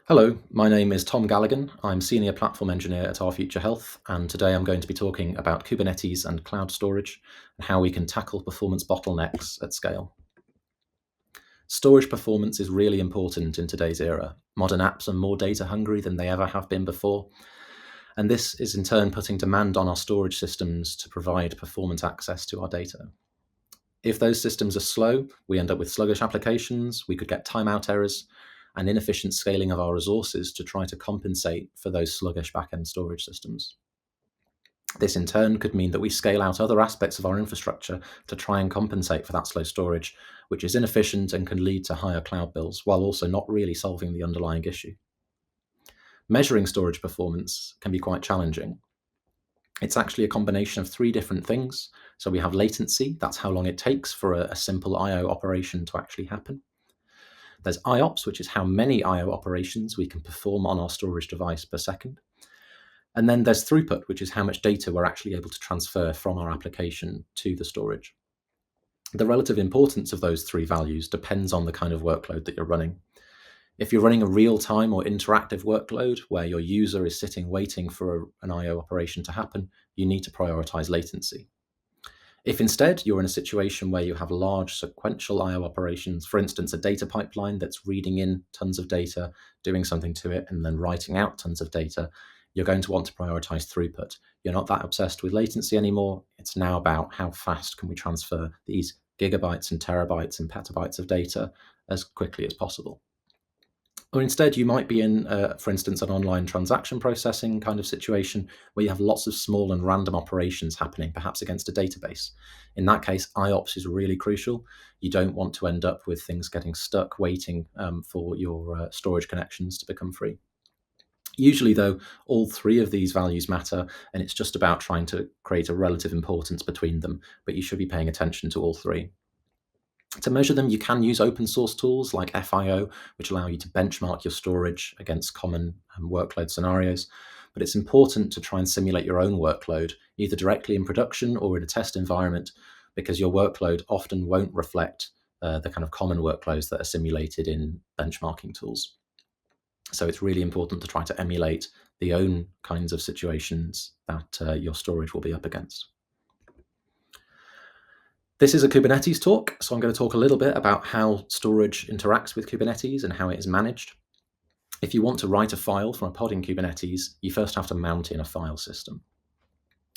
Hello, my name is Tom Galligan. I'm Senior Platform Engineer at Our Future Health, and today I'm going to be talking about Kubernetes and cloud storage and how we can tackle performance bottlenecks at scale. Storage performance is really important in today's era. Modern apps are more data hungry than they ever have been before, and this is in turn putting demand on our storage systems to provide performant access to our data. If those systems are slow, we end up with sluggish applications, we could get timeout errors, and inefficient scaling of our resources to try to compensate for those sluggish backend storage systems. This in turn could mean that we scale out other aspects of our infrastructure to try and compensate for that slow storage, which is inefficient and can lead to higher cloud bills, while also not really solving the underlying issue. Measuring storage performance can be quite challenging. It's actually a combination of three different things. So we have latency, that's how long it takes for a simple I/O operation to actually happen. There's IOPS, which is how many I/O operations we can perform on our storage device per second. And then there's throughput, which is how much data we're actually able to transfer from our application to the storage. The relative importance of those three values depends on the kind of workload that you're running. If you're running a real-time or interactive workload where your user is sitting waiting for an I/O operation to happen, you need to prioritize latency. If instead you're in a situation where you have large sequential I/O operations, for instance, a data pipeline that's reading in tons of data, doing something to it, and then writing out tons of data, you're going to want to prioritize throughput. You're not that obsessed with latency anymore. It's now about how fast can we transfer these gigabytes and terabytes and petabytes of data as quickly as possible. Or instead, you might be in, for instance, an online transaction processing kind of situation where you have lots of small and random operations happening, perhaps against a database. In that case, IOPS is really crucial. You don't want to end up with things getting stuck waiting for your storage connections to become free. Usually, though, all three of these values matter, and it's just about trying to create a relative importance between them, but you should be paying attention to all three. To measure them, you can use open source tools like FIO, which allow you to benchmark your storage against common workload scenarios. But it's important to try and simulate your own workload, either directly in production or in a test environment, because your workload often won't reflect the kind of common workloads that are simulated in benchmarking tools. So it's really important to try to emulate the own kinds of situations that your storage will be up against. This is a Kubernetes talk, so I'm going to talk a little bit about how storage interacts with Kubernetes and how it is managed. If you want to write a file from a pod in Kubernetes, you first have to mount in a file system.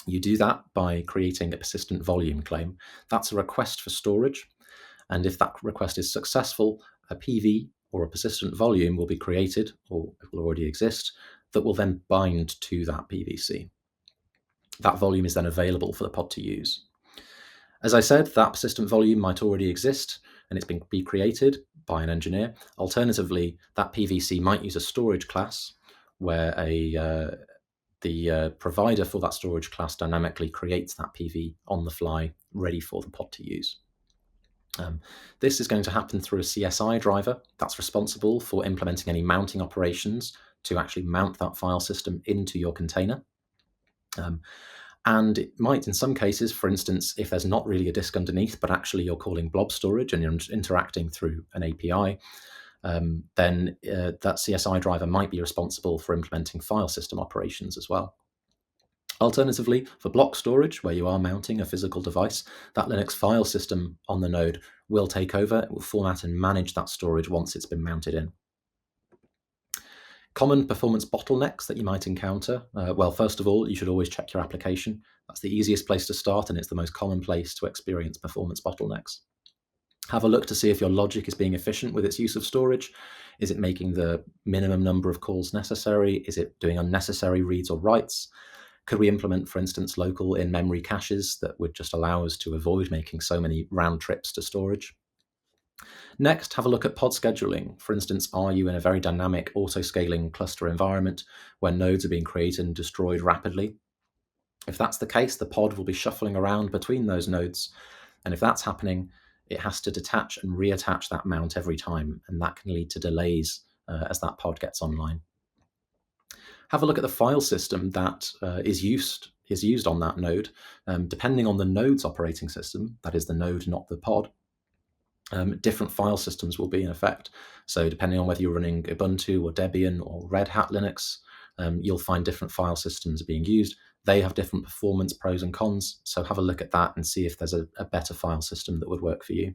You do that by creating a persistent volume claim. That's a request for storage, and if that request is successful, a PV or a persistent volume will be created, or it will already exist, that will then bind to that PVC. That volume is then available for the pod to use. As I said, that persistent volume might already exist and it's been created by an engineer. Alternatively, that PVC might use a storage class where the provider for that storage class dynamically creates that PV on the fly, ready for the pod to use. This is going to happen through a CSI driver that's responsible for implementing any mounting operations to actually mount that file system into your container. And it might, in some cases, for instance, if there's not really a disk underneath, but actually you're calling blob storage and you're interacting through an API, then that CSI driver might be responsible for implementing file system operations as well. Alternatively, for block storage, where you are mounting a physical device, that Linux file system on the node will take over, it will format and manage that storage once it's been mounted in. Common performance bottlenecks that you might encounter. Well, first of all, you should always check your application. That's the easiest place to start, and it's the most common place to experience performance bottlenecks. Have a look to see if your logic is being efficient with its use of storage. Is it making the minimum number of calls necessary? Is it doing unnecessary reads or writes? Could we implement, for instance, local in-memory caches that would just allow us to avoid making so many round trips to storage? Next, have a look at pod scheduling. For instance, are you in a very dynamic auto-scaling cluster environment where nodes are being created and destroyed rapidly? If that's the case, the pod will be shuffling around between those nodes. And if that's happening, it has to detach and reattach that mount every time. And that can lead to delays as that pod gets online. Have a look at the file system that is used on that node. Depending on the node's operating system, that is the node, not the pod, different file systems will be in effect. So depending on whether you're running Ubuntu or Debian or Red Hat Linux, you'll find different file systems being used. They have different performance pros and cons, so have a look at that and see if there's a better file system that would work for you.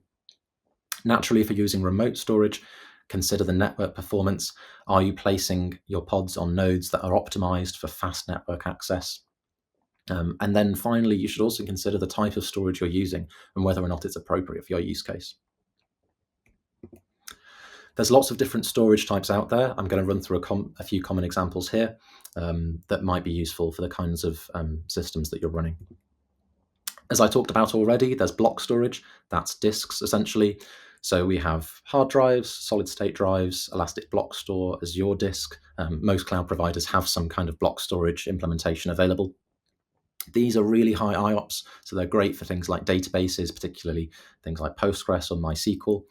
Naturally, if you're using remote storage, consider the network performance. Are you placing your pods on nodes that are optimized for fast network access? And then finally, you should also consider the type of storage you're using and whether or not it's appropriate for your use case. There's lots of different storage types out there. I'm going to run through a few common examples here that might be useful for the kinds of systems that you're running. As I talked about already, there's block storage. That's disks, essentially. So we have hard drives, solid-state drives, elastic block store, Azure disk. Most cloud providers have some kind of block storage implementation available. These are really high IOPS, so they're great for things like databases, particularly things like Postgres or MySQL.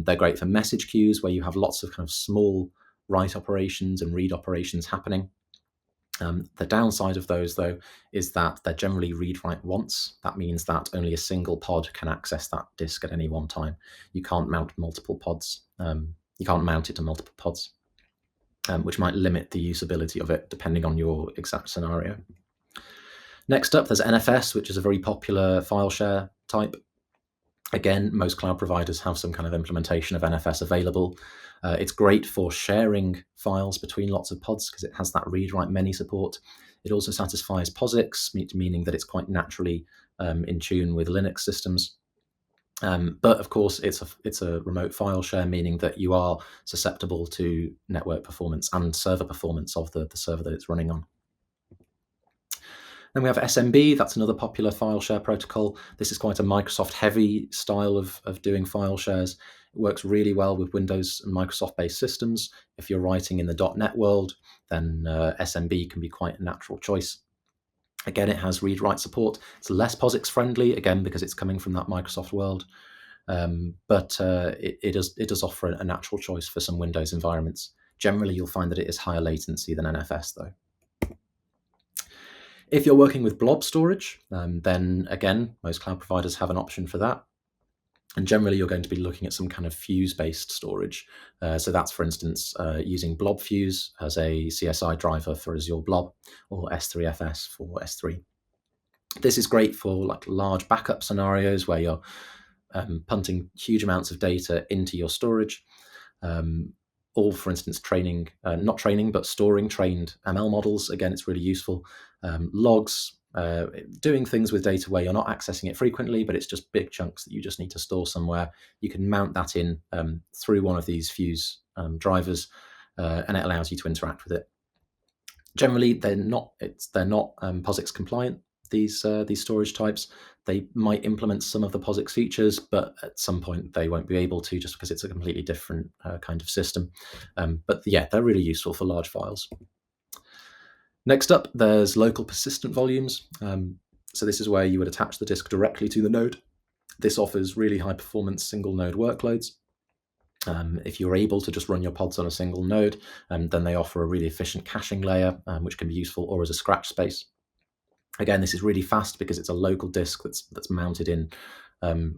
They're great for message queues, where you have lots of kind of small write operations and read operations happening. The downside of those, though, is that they're generally read-write once. That means that only a single pod can access that disk at any one time. You can't mount multiple pods. You can't mount it to multiple pods, which might limit the usability of it depending on your exact scenario. Next up, there's NFS, which is a very popular file share type. Again, most cloud providers have some kind of implementation of NFS available. It's great for sharing files between lots of pods because it has that read-write-many support. It also satisfies POSIX, meaning that it's quite naturally in tune with Linux systems. But of course, it's a remote file share, meaning that you are susceptible to network performance and server performance of the server that it's running on. Then we have SMB, that's another popular file share protocol. This is quite a Microsoft-heavy style of doing file shares. It works really well with Windows and Microsoft-based systems. If you're writing in the .NET world, then SMB can be quite a natural choice. Again, it has read-write support. It's less POSIX-friendly, again, because it's coming from that Microsoft world. But it does offer a natural choice for some Windows environments. Generally, you'll find that it is higher latency than NFS, though. If you're working with blob storage, then again, most cloud providers have an option for that. And generally, you're going to be looking at some kind of fuse-based storage. So that's, for instance, using Blob Fuse as a CSI driver for Azure Blob, or S3FS for S3. This is great for like large backup scenarios where you're punting huge amounts of data into your storage. Or, for instance, not training, but storing trained ML models. Again, it's really useful. Logs, doing things with data where you're not accessing it frequently, but it's just big chunks that you just need to store somewhere. You can mount that in through one of these Fuse drivers, and it allows you to interact with it. Generally, they're not POSIX compliant. These storage types, they might implement some of the POSIX features, but at some point they won't be able to, just because it's a completely different kind of system. But yeah, they're really useful for large files. Next up, there's local persistent volumes. So this is where you would attach the disk directly to the node. This offers really high performance single node workloads. If you're able to just run your pods on a single node, then they offer a really efficient caching layer, which can be useful, or as a scratch space. Again, this is really fast because it's a local disk that's mounted in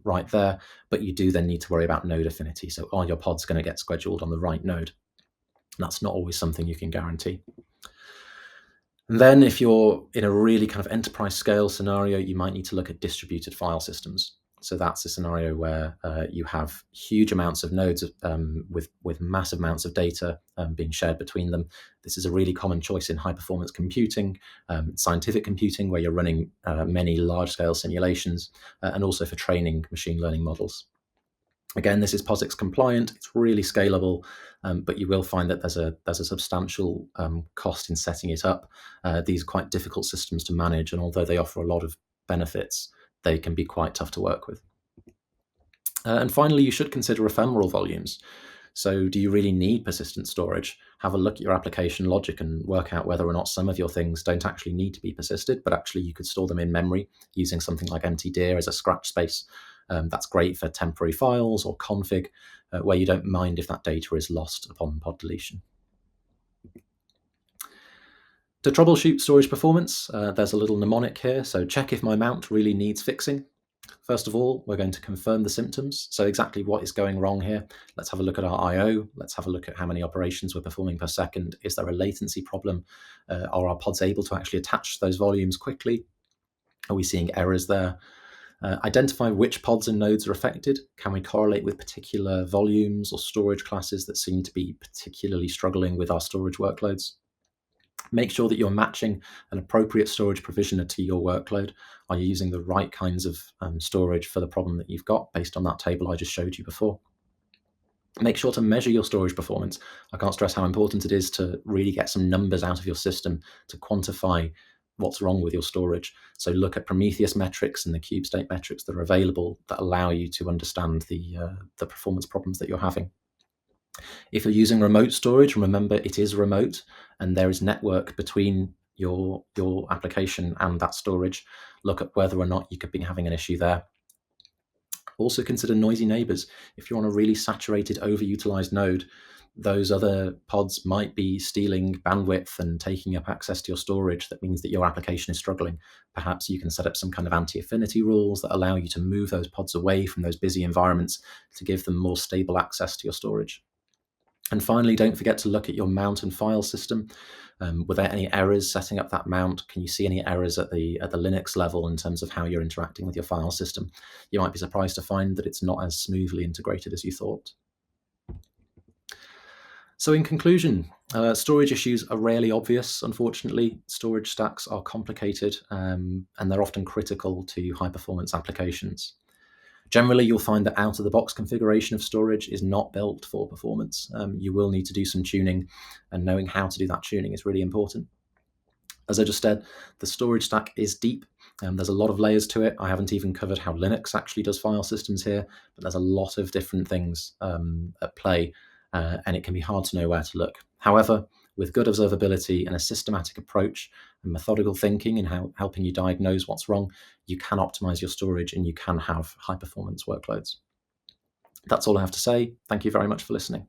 right there, but you do then need to worry about node affinity. So are your pods going to get scheduled on the right node? That's not always something you can guarantee. And then if you're in a really kind of enterprise scale scenario, you might need to look at distributed file systems. So that's a scenario where you have huge amounts of nodes with massive amounts of data being shared between them. This is a really common choice in high performance computing, scientific computing, where you're running many large scale simulations, and also for training machine learning models. Again, this is POSIX compliant. It's really scalable, but you will find that there's a substantial cost in setting it up. These are quite difficult systems to manage, and although they offer a lot of benefits, they can be quite tough to work with. And finally, you should consider ephemeral volumes. So do you really need persistent storage? Have a look at your application logic and work out whether or not some of your things don't actually need to be persisted, but actually you could store them in memory using something like mtdir as a scratch space. That's great for temporary files or config, where you don't mind if that data is lost upon pod deletion. To troubleshoot storage performance, there's a little mnemonic here. So check if my mount really needs fixing. First of all, we're going to confirm the symptoms. So exactly what is going wrong here. Let's have a look at our I/O. Let's have a look at how many operations we're performing per second. Is there a latency problem? Are our pods able to actually attach those volumes quickly? Are we seeing errors there? Identify which pods and nodes are affected. Can we correlate with particular volumes or storage classes that seem to be particularly struggling with our storage workloads? Make sure that you're matching an appropriate storage provisioner to your workload. Are you using the right kinds of storage for the problem that you've got based on that table I just showed you before? Make sure to measure your storage performance. I can't stress how important it is to really get some numbers out of your system to quantify what's wrong with your storage. So look at Prometheus metrics and the cube state metrics that are available that allow you to understand the performance problems that you're having. If you're using remote storage, remember it is remote and there is network between your application and that storage. Look at whether or not you could be having an issue there. Also consider noisy neighbors. If you're on a really saturated, overutilized node, those other pods might be stealing bandwidth and taking up access to your storage. That means that your application is struggling. Perhaps you can set up some kind of anti-affinity rules that allow you to move those pods away from those busy environments to give them more stable access to your storage. And finally, don't forget to look at your mount and file system. Were there any errors setting up that mount? Can you see any errors at the Linux level in terms of how you're interacting with your file system? You might be surprised to find that it's not as smoothly integrated as you thought. So in conclusion, storage issues are rarely obvious, unfortunately. Storage stacks are complicated and they're often critical to high-performance applications. Generally, you'll find that out-of-the-box configuration of storage is not built for performance. You will need to do some tuning, and knowing how to do that tuning is really important. As I just said, the storage stack is deep. There's a lot of layers to it. I haven't even covered how Linux actually does file systems here, but there's a lot of different things at play, and it can be hard to know where to look. However, with good observability and a systematic approach and methodical thinking in how helping you diagnose what's wrong, you can optimize your storage and you can have high performance workloads. That's all I have to say. Thank you very much for listening.